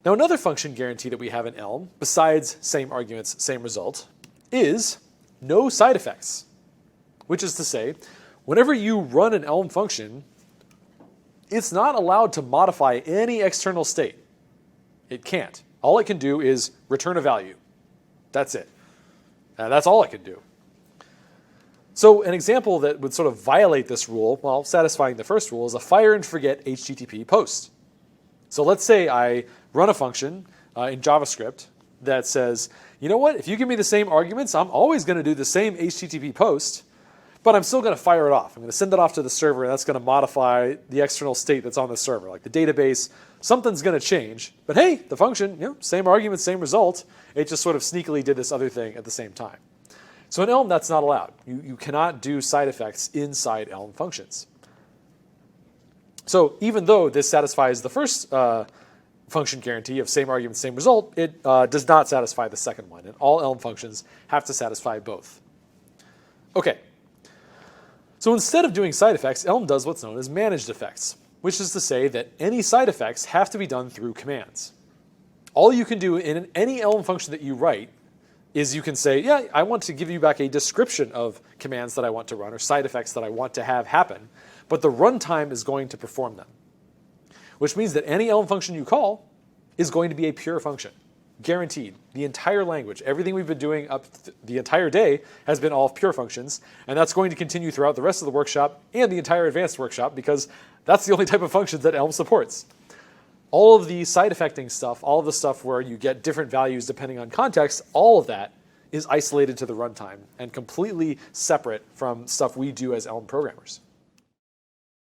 Now another function guarantee that we have in Elm, besides same arguments, same result, is no side effects. Which is to say, whenever you run an Elm function, it's not allowed to modify any external state. It can't. All it can do is return a value. That's it. That's all it can do. So an example that would sort of violate this rule, while satisfying the first rule, is a fire and forget HTTP post. So let's say I run a function in JavaScript that says, you know what, if you give me the same arguments, I'm always going to do the same HTTP post, but I'm still going to fire it off. I'm going to send it off to the server, and that's going to modify the external state that's on the server, like the database. Something's going to change, but hey, the function, same argument, same result. It just sort of sneakily did this other thing at the same time. So in Elm, that's not allowed. You cannot do side effects inside Elm functions. So even though this satisfies the first function guarantee of same argument, same result, it does not satisfy the second one. And all Elm functions have to satisfy both. Okay. So instead of doing side effects, Elm does what's known as managed effects, which is to say that any side effects have to be done through commands. All you can do in any Elm function that you write is you can say, yeah, I want to give you back a description of commands that I want to run or side effects that I want to have happen, but the runtime is going to perform them. Which means that any Elm function you call is going to be a pure function, guaranteed. The entire language, everything we've been doing up the entire day has been all pure functions, and that's going to continue throughout the rest of the workshop and the entire advanced workshop because that's the only type of functions that Elm supports. All of the side effecting stuff, all of the stuff where you get different values depending on context, all of that is isolated to the runtime and completely separate from stuff we do as Elm programmers.